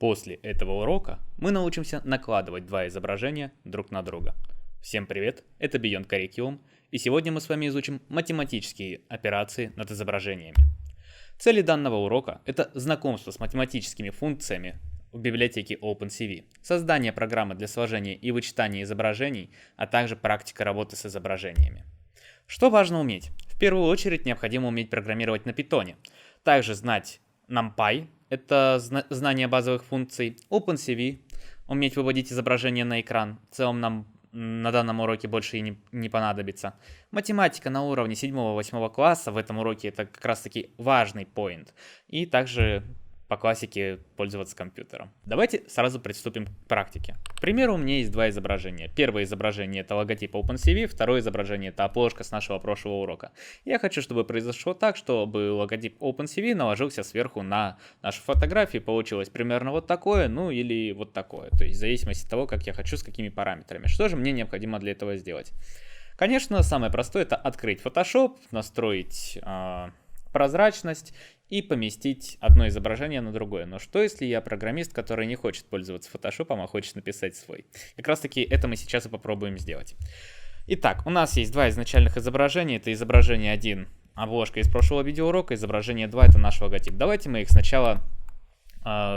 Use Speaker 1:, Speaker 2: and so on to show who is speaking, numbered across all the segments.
Speaker 1: После этого урока мы научимся накладывать два изображения друг на друга. Всем привет, это Beyond Curriculum, и сегодня мы с вами изучим математические операции над изображениями. Цели данного урока – это знакомство с математическими функциями в библиотеке OpenCV, создание программы для сложения и вычитания изображений, а также практика работы с изображениями. Что важно уметь? В первую очередь необходимо уметь программировать на Python, также знать NumPy, это знание базовых функций, OpenCV, уметь выводить изображение на экран, в целом нам на данном уроке больше и не понадобится. Математика на уровне 7-8 класса в этом уроке это как раз таки важный поинт. И также по классике пользоваться компьютером. Давайте сразу приступим к практике. К примеру, у меня есть два изображения. Первое изображение это логотип OpenCV, второе изображение это обложка с нашего прошлого урока. Я хочу, чтобы произошло так, чтобы логотип OpenCV наложился сверху на нашу фотографию, получилось примерно вот такое, ну или вот такое. То есть в зависимости от того, как я хочу, с какими параметрами. Что же мне необходимо для этого сделать? Конечно, самое простое это открыть Photoshop, настроить прозрачность и поместить одно изображение на другое. Но что если я программист, который не хочет пользоваться Photoshop, а хочет написать свой? Как раз таки это мы сейчас и попробуем сделать. Итак, у нас есть два изначальных изображения. Это изображение 1, обложка из прошлого видеоурока, изображение 2 это наш логотип. Давайте мы их сначала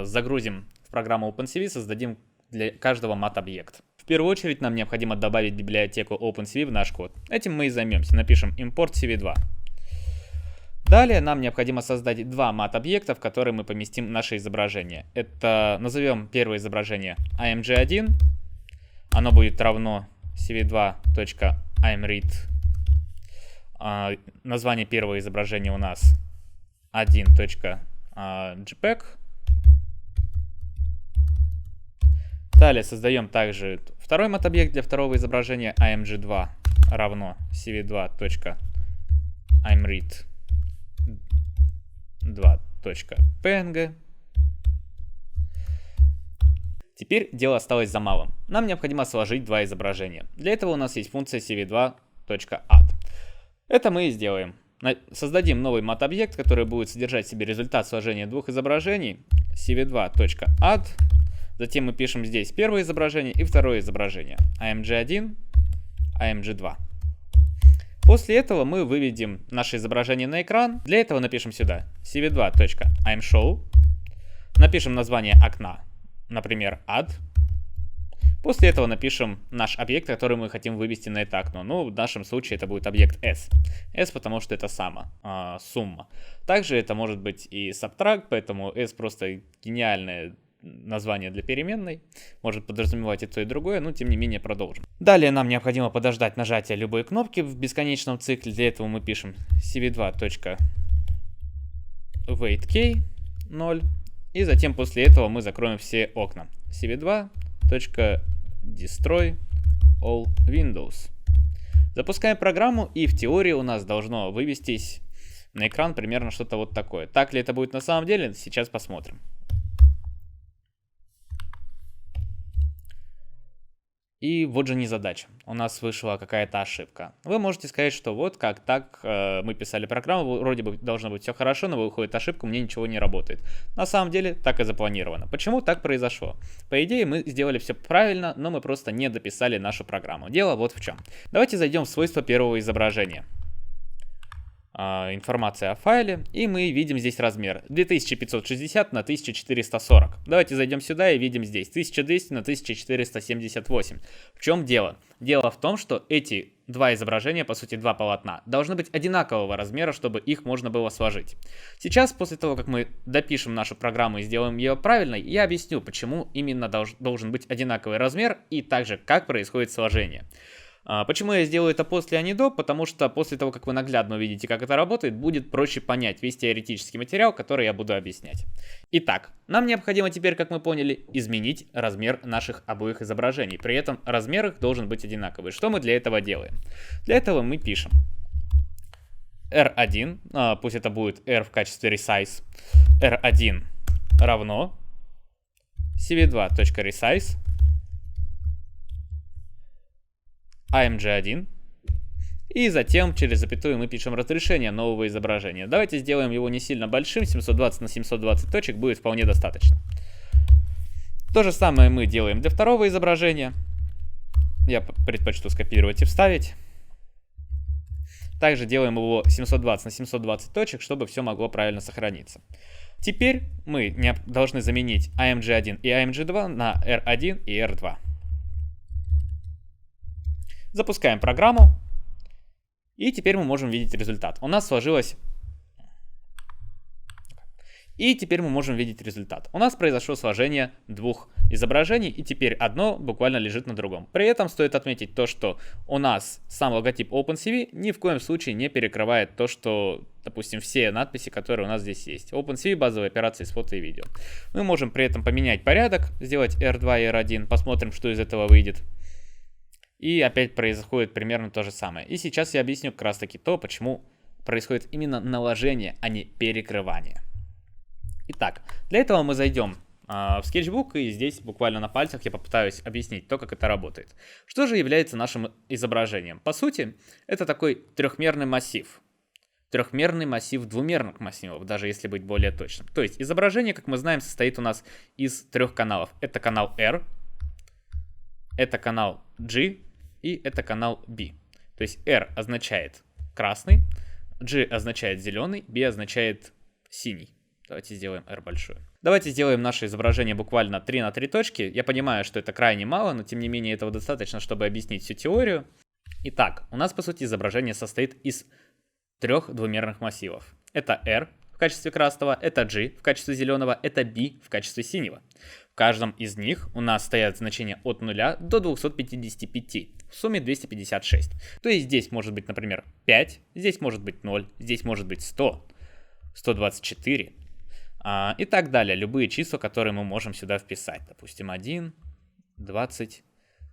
Speaker 1: загрузим в программу OpenCV, создадим для каждого мат-объект. В первую очередь нам необходимо добавить библиотеку OpenCV в наш код. Этим мы и займемся. Напишем import cv2. Далее нам необходимо создать два мат-объекта, в которые мы поместим наше изображение. Это назовем первое изображение img1. Оно будет равно cv2.imread. Название первого изображения у нас 1.jpg. Далее создаем также второй мат-объект для второго изображения img2 равно cv2.imread. 2.png. Теперь дело осталось за малым. Нам необходимо сложить два изображения. Для этого у нас есть функция cv2.add. Это мы и сделаем. Создадим новый мат-объект, который будет содержать в себе результат сложения двух изображений. cv2.add. Затем мы пишем здесь первое изображение и второе изображение. img1, img2. После этого мы выведем наше изображение на экран. Для этого напишем сюда cv2.imshow. Напишем название окна, например, add. После этого напишем наш объект, который мы хотим вывести на это окно. Ну, в нашем случае это будет объект s. S, потому что это сумма. Также это может быть и subtract, поэтому s просто гениальное название для переменной, может подразумевать и то, и другое, но тем не менее продолжим. Далее нам необходимо подождать нажатия любой кнопки в бесконечном цикле. Для этого мы пишем cv2.waitk 0, и затем после этого мы закроем все окна. cv2.destroy all windows. Запускаем программу, и в теории у нас должно вывестись на экран примерно что-то вот такое. Так ли это будет на самом деле, сейчас посмотрим. И вот же незадача. У нас вышла какая-то ошибка. Вы можете сказать, что вот как так мы писали программу, вроде бы должно быть все хорошо, но выходит ошибка, у меня ничего не работает. На самом деле так и запланировано. Почему так произошло? По идее мы сделали все правильно, но мы просто не дописали нашу программу. Дело вот в чем. Давайте зайдем в свойства первого изображения. Информация о файле, и мы видим здесь размер 2560 на 1440. Давайте зайдем сюда и видим здесь 1200 на 1478. В чем дело? Дело в том, что эти два изображения, по сути два полотна, должны быть одинакового размера, чтобы их можно было сложить. Сейчас, после того, как мы допишем нашу программу и сделаем ее правильной, я объясню, почему именно должен быть одинаковый размер и также как происходит сложение. Почему я сделаю это после, а не до? Потому что после того, как вы наглядно увидите, как это работает, будет проще понять весь теоретический материал, который я буду объяснять. Итак, нам необходимо теперь, как мы поняли, изменить размер наших обоих изображений. При этом размер их должен быть одинаковый. Что мы для этого делаем? Для этого мы пишем r1, пусть это будет r в качестве resize, r1 равно cv2.resize img1, и затем через запятую мы пишем разрешение нового изображения. Давайте сделаем его не сильно большим, 720 на 720 точек будет вполне достаточно. То же самое мы делаем для второго изображения. Я предпочту скопировать и вставить. Также делаем его 720 на 720 точек, чтобы все могло правильно сохраниться. Теперь мы должны заменить AMG1 и AMG2 на R1 и R2. Запускаем программу. И теперь мы можем видеть результат. У нас сложилось... И теперь мы можем видеть результат. У нас произошло сложение двух изображений, и теперь одно буквально лежит на другом. При этом стоит отметить то, что у нас сам логотип OpenCV ни в коем случае не перекрывает то, что, допустим, все надписи, которые у нас здесь есть. OpenCV — базовые операции с фото и видео. Мы можем при этом поменять порядок, сделать R2 и R1, посмотрим, что из этого выйдет. И опять происходит примерно то же самое. И сейчас я объясню как раз таки то, почему происходит именно наложение, а не перекрывание. Итак, для этого мы зайдем в Sketchbook, и здесь буквально на пальцах я попытаюсь объяснить то, как это работает. Что же является нашим изображением? По сути, это такой трехмерный массив. Трехмерный массив двумерных массивов, даже если быть более точным. То есть изображение, как мы знаем, состоит у нас из трех каналов. Это канал R, это канал G и это канал B. То есть R означает красный, G означает зеленый, B означает синий. Давайте сделаем R большое. Давайте сделаем наше изображение буквально 3 на 3 точки. Я понимаю, что это крайне мало, но тем не менее этого достаточно, чтобы объяснить всю теорию. Итак, у нас по сути изображение состоит из трех двумерных массивов. Это R в качестве красного, это G в качестве зеленого, это B в качестве синего. В каждом из них у нас стоят значения от 0 до 255, в сумме 256. То есть здесь может быть, например, 5, здесь может быть 0, здесь может быть 100, 124 и так далее. Любые числа, которые мы можем сюда вписать. Допустим, 1, 20,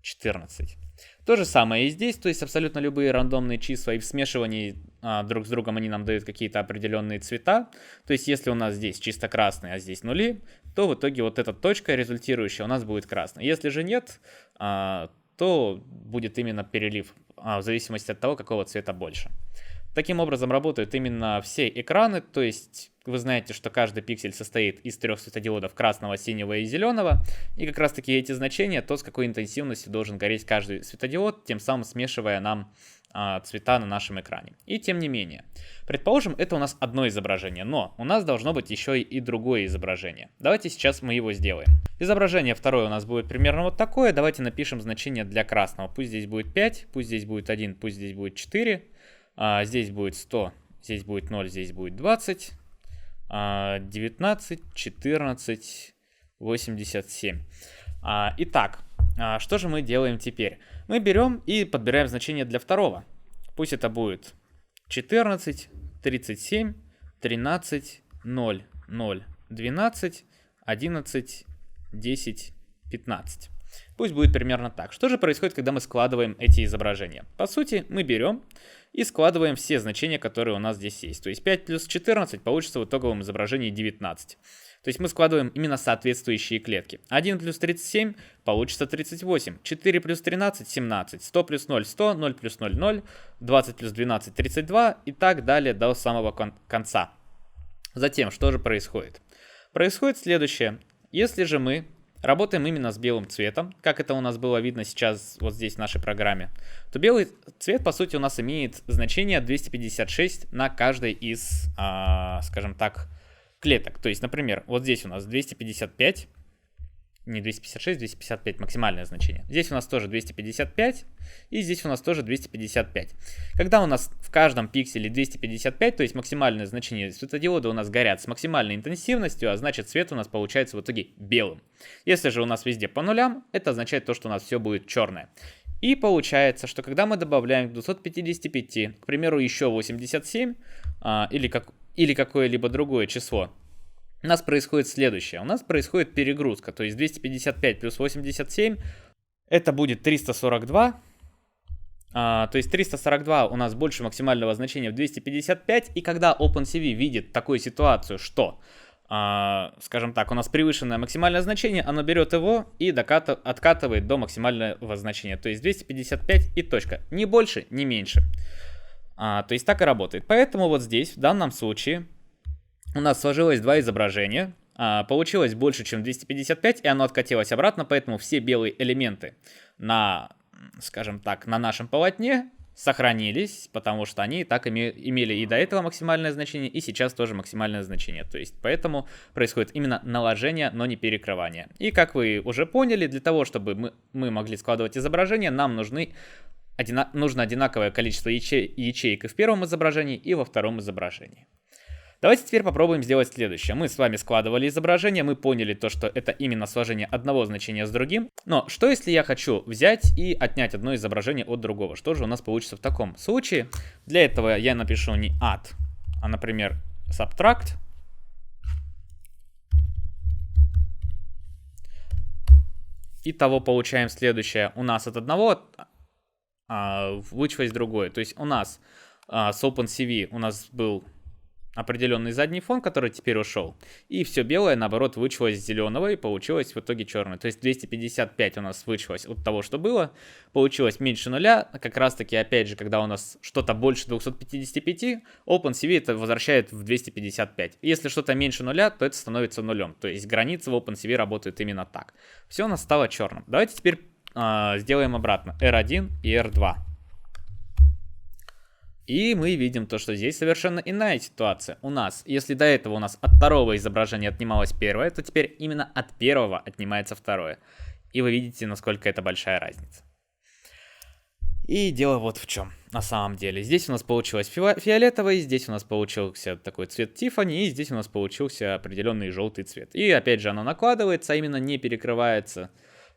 Speaker 1: 14. То же самое и здесь, то есть абсолютно любые рандомные числа, и в смешивании друг с другом они нам дают какие-то определенные цвета. То есть если у нас здесь чисто красный, а здесь нули, то в итоге вот эта точка результирующая у нас будет красной. Если же нет, то будет именно перелив в зависимости от того, какого цвета больше. Таким образом работают именно все экраны, то есть вы знаете, что каждый пиксель состоит из трех светодиодов красного, синего и зеленого, и как раз таки эти значения, то с какой интенсивностью должен гореть каждый светодиод, тем самым смешивая нам цвета на нашем экране. И тем не менее, предположим, это у нас одно изображение, но у нас должно быть еще и другое изображение. Давайте сейчас мы его сделаем. Изображение второе у нас будет примерно вот такое. Давайте напишем значение для красного. Пусть здесь будет 5, пусть здесь будет 1, пусть здесь будет 4. Здесь будет 100, здесь будет 0, здесь будет 20, 19, 14, 87. Итак, что же мы делаем теперь? Мы берем и подбираем значение для второго. Пусть это будет 14, 37, 13, 0, 0, 12, 11, 10, 15. Pусть будет примерно так. Что же происходит, когда мы складываем эти изображения? По сути, мы берем и складываем все значения, которые у нас здесь есть. То есть 5 плюс 14 получится в итоговом изображении 19. То есть мы складываем именно соответствующие клетки. 1 плюс 37 получится 38. 4 плюс 13 17. 100 плюс 0 100. 0 плюс 0 0. 20 плюс 12 32. И так далее до самого конца. Затем, что же происходит? Происходит следующее. Если же мы работаем именно с белым цветом, как это у нас было видно сейчас вот здесь в нашей программе, то белый цвет, по сути, у нас имеет значение 256 на каждой из, скажем так, клеток. То есть, например, вот здесь у нас 255, не 256, 255 максимальное значение. Здесь у нас тоже 255, и здесь у нас тоже 255. Когда у нас в каждом пикселе 255, то есть максимальное значение светодиода у нас горят с максимальной интенсивностью, а значит цвет у нас получается в итоге белым. Если же у нас везде по нулям, это означает то, что у нас все будет черное. И получается, что когда мы добавляем к 255, к примеру, еще 87 или какое-либо другое число, у нас происходит следующее. У нас происходит перегрузка, то есть 255 плюс 87 это будет 342. То есть 342 у нас больше максимального значения в 255. И когда OpenCV видит такую ситуацию, что, скажем так, у нас превышенное максимальное значение, оно берет его и откатывает до максимального значения. То есть 255 и точка. Ни больше, ни меньше. То есть так и работает. Поэтому вот здесь, в данном случае, у нас сложилось два изображения. получилось больше, чем 255, и оно откатилось обратно, поэтому все белые элементы на, скажем так, на нашем полотне сохранились, потому что они так имели и до этого максимальное значение, и сейчас тоже максимальное значение. То есть поэтому происходит именно наложение, но не перекрывание. И как вы уже поняли, для того, чтобы мы могли складывать изображения, нам нужно одинаковое количество ячеек и в первом изображении, и во втором изображении. Давайте теперь попробуем сделать следующее. Мы с вами складывали изображение, мы поняли то, что это именно сложение одного значения с другим. Но что если я хочу взять и отнять одно изображение от другого? Что же у нас получится в таком случае? Для этого я напишу не add, а, например, subtract. Итого получаем следующее. У нас от одного вычесть другое. То есть у нас с OpenCV у нас был определенный задний фон, который теперь ушел. И все белое, наоборот, вычелось с зеленого и получилось в итоге черное. То есть 255 у нас вычелось от того, что было. Получилось меньше нуля. Как раз таки, опять же, когда у нас что-то больше 255, OpenCV это возвращает в 255. Если что-то меньше нуля, то это становится нулем. То есть границы в OpenCV работают именно так. Все у нас стало черным. Давайте теперь сделаем обратно. R1 и R2. И мы видим то, что здесь совершенно иная ситуация. У нас, если до этого у нас от второго изображения отнималось первое, то теперь именно от первого отнимается второе. И вы видите, насколько это большая разница. И дело вот в чем. На самом деле, здесь у нас получилось фиолетовый, здесь у нас получился такой цвет Тиффани, и здесь у нас получился определенный желтый цвет. И опять же оно накладывается, а именно не перекрывается.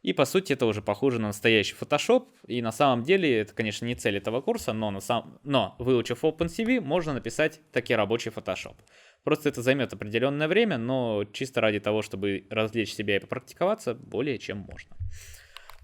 Speaker 1: И по сути это уже похоже на настоящий Photoshop. И на самом деле это, конечно, не цель этого курса, но выучив OpenCV, можно написать таки рабочий Photoshop. Просто это займет определенное время, но чисто ради того, чтобы развлечь себя и попрактиковаться, более чем можно.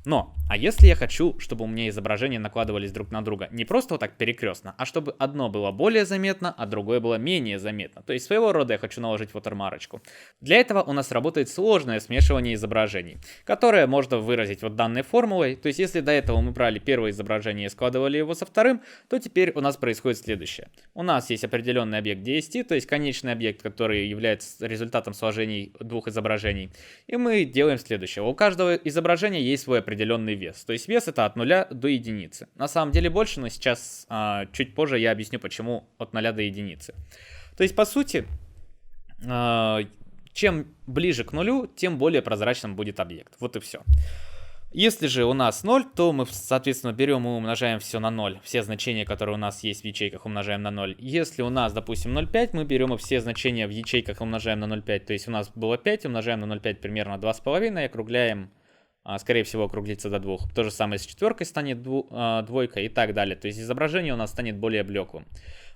Speaker 1: Но, а если я хочу, чтобы у меня изображения накладывались друг на друга не просто вот так перекрестно, а чтобы одно было более заметно, а другое было менее заметно. То есть своего рода я хочу наложить ватермарочку. Для этого у нас работает сложное смешивание изображений, которое можно выразить вот данной формулой. То есть если до этого мы брали первое изображение и складывали его со вторым, то теперь у нас происходит следующее. У нас есть определенный объект DST, то есть конечный объект, который является результатом сложений двух изображений. И мы делаем следующее. У каждого изображения есть свой определенный вес. То есть вес это от 0 до единицы. На самом деле больше, но сейчас чуть позже я объясню, почему от 0 до единицы. То есть по сути, чем ближе к нулю, тем более прозрачным будет объект. Вот и все. Если же у нас 0, то мы, соответственно, берем и умножаем все на 0. Все значения, которые у нас есть в ячейках, умножаем на 0. Если у нас, допустим, 0,5, мы берем и все значения в ячейках умножаем на 0,5. То есть у нас было 5, умножаем на 0,5 примерно 2,5 и округляем. Скорее всего, округлится до 2. То же самое с четверкой станет двойка и так далее. То есть изображение у нас станет более блеклым.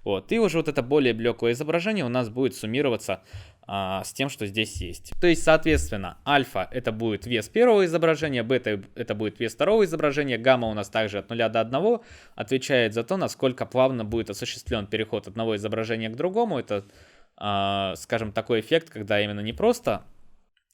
Speaker 1: Вот. И уже вот это более блеклое изображение у нас будет суммироваться с тем, что здесь есть. То есть, соответственно, альфа это будет вес первого изображения, бета это будет вес второго изображения, гамма у нас также от 0 до 1 отвечает за то, насколько плавно будет осуществлен переход одного изображения к другому. Это, скажем, такой эффект, когда именно не просто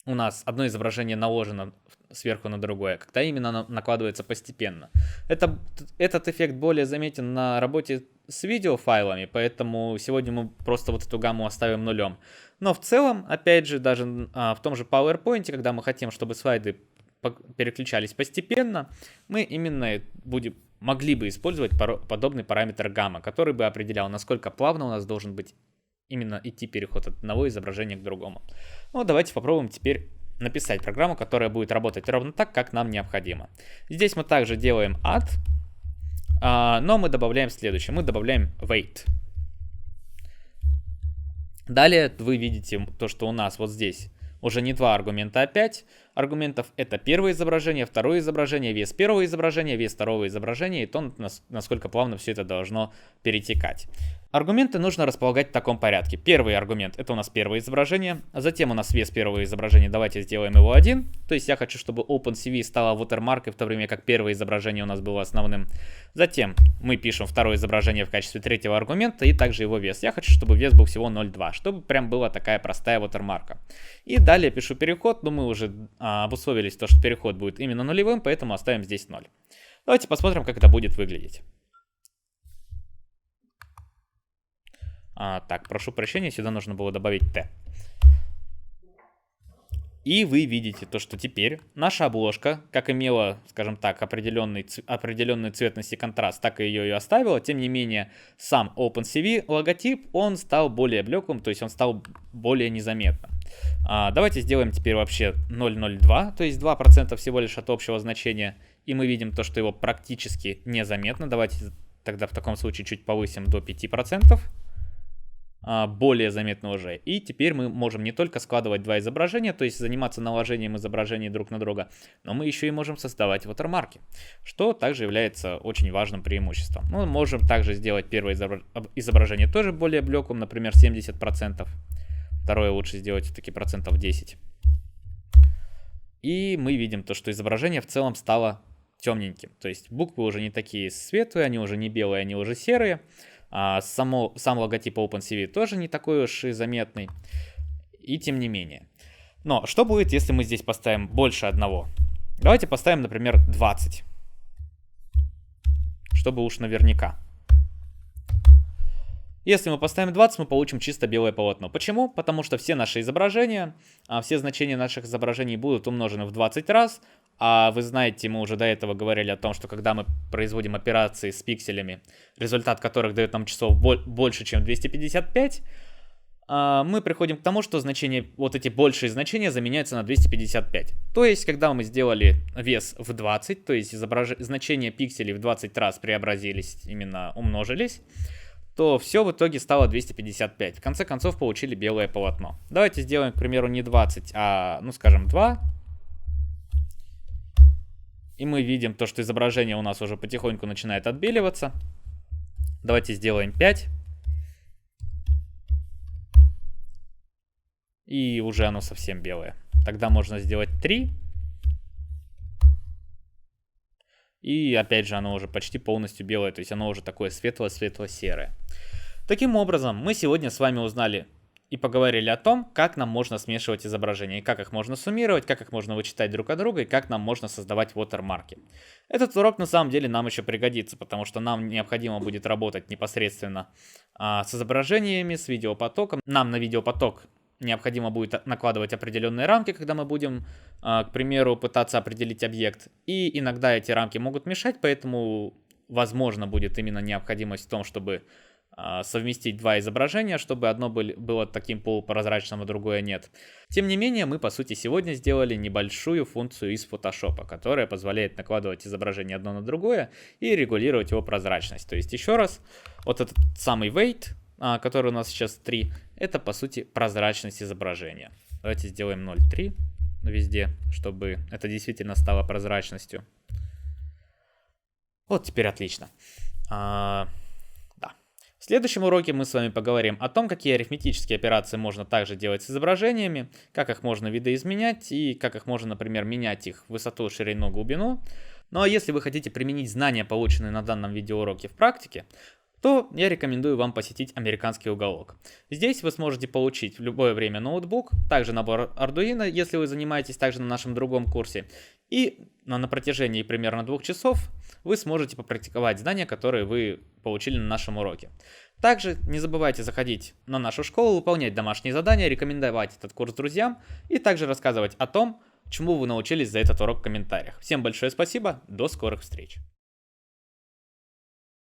Speaker 1: у нас одно изображение наложено сверху на другое, когда именно оно накладывается постепенно. Этот эффект более заметен на работе с видеофайлами, поэтому сегодня мы просто вот эту гамму оставим нулем. Но в целом, опять же, даже в том же PowerPoint, когда мы хотим, чтобы слайды переключались постепенно, мы именно могли бы использовать подобный параметр гамма, который бы определял, насколько плавно у нас должен быть именно идти переход от одного изображения к другому. Ну, давайте попробуем теперь написать программу, которая будет работать ровно так, как нам необходимо. Здесь мы также делаем add, но мы добавляем следующее. Мы добавляем wait. Далее вы видите то, что у нас вот здесь уже не два аргумента, а 5 аргументов. Это первое изображение, второе изображение, вес первого изображения, вес второго изображения и то, насколько плавно все это должно перетекать. Аргументы нужно располагать в таком порядке. Первый аргумент это у нас первое изображение, затем у нас вес первого изображения, давайте сделаем его 1. То есть я хочу, чтобы OpenCV стала watermark, в то время как первое изображение у нас было основным. Затем мы пишем второе изображение в качестве третьего аргумента и также его вес. Я хочу, чтобы вес был всего 0,2, чтобы прям была такая простая watermark. И далее пишу переход, но мы уже обусловились то, что переход будет именно нулевым, поэтому оставим здесь 0. Давайте посмотрим, как это будет выглядеть. Так, прошу прощения, сюда нужно было добавить T. И вы видите то, что теперь наша обложка, как имела, скажем так, определенную цветность и контраст, так и ее и оставила. Тем не менее, сам OpenCV логотип, он стал более блеклым, то есть он стал более незаметным. Давайте сделаем теперь вообще 0,02, то есть 2% всего лишь от общего значения. И мы видим то, что его практически незаметно. Давайте тогда в таком случае чуть повысим до 5%. Более заметно уже. И теперь мы можем не только складывать два изображения, то есть заниматься наложением изображений друг на друга, но мы еще и можем создавать watermark, что также является очень важным преимуществом. Мы можем также сделать первое изображение тоже более блеклым, например, 70%. Второе лучше сделать все-таки процентов 10%. И мы видим то, что изображение в целом стало темненьким. То есть буквы уже не такие светлые, они уже не белые, они уже серые. Сам логотип OpenCV тоже не такой уж и заметный. И тем не менее. Но что будет, если мы здесь поставим больше одного? Давайте поставим, например, 20. Чтобы уж наверняка. Если мы поставим 20, мы получим чисто белое полотно. Почему? Потому что все наши изображения, все значения наших изображений будут умножены в 20 раз. А вы знаете, мы уже до этого говорили о том, что когда мы производим операции с пикселями, результат которых дает нам часов больше, чем 255, мы приходим к тому, что значения, вот эти большие значения заменяются на 255. То есть, когда мы сделали вес в 20, то есть значения пикселей в 20 раз преобразились, именно умножились, то все в итоге стало 255. В конце концов получили белое полотно. Давайте сделаем, к примеру, не 20, а, ну скажем, 2. И мы видим то, что изображение у нас уже потихоньку начинает отбеливаться. Давайте сделаем 5. И уже оно совсем белое. Тогда можно сделать 3. И опять же оно уже почти полностью белое, то есть оно уже такое светло-светло-серое. Таким образом, мы сегодня с вами узнали и поговорили о том, как нам можно смешивать изображения, и как их можно суммировать, как их можно вычитать друг от друга, и как нам можно создавать watermark. Этот урок на самом деле нам еще пригодится, потому что нам необходимо будет работать непосредственно с изображениями, с видеопотоком. Нам на видеопоток необходимо будет накладывать определенные рамки, когда мы будем, к примеру, пытаться определить объект. И иногда эти рамки могут мешать, поэтому возможно будет именно необходимость в том, чтобы совместить два изображения, чтобы одно было таким полупрозрачным, а другое нет. Тем не менее, мы по сути сегодня сделали небольшую функцию из Photoshop, которая позволяет накладывать изображение одно на другое и регулировать его прозрачность. То есть еще раз, вот этот самый weight, который у нас сейчас 3, это по сути прозрачность изображения. Давайте сделаем 0,3 везде, чтобы это действительно стало прозрачностью. Вот теперь отлично. В следующем уроке мы с вами поговорим о том, какие арифметические операции можно также делать с изображениями, как их можно видоизменять и как их можно, например, менять их высоту, ширину, глубину. Ну а если вы хотите применить знания, полученные на данном видеоуроке в практике, то я рекомендую вам посетить Американский уголок. Здесь вы сможете получить в любое время ноутбук, также набор Arduino, если вы занимаетесь также на нашем другом курсе. И на протяжении примерно 2 часов вы сможете попрактиковать знания, которые вы получили на нашем уроке. Также не забывайте заходить на нашу школу, выполнять домашние задания, рекомендовать этот курс друзьям и также рассказывать о том, чему вы научились за этот урок в комментариях. Всем большое спасибо, до скорых встреч!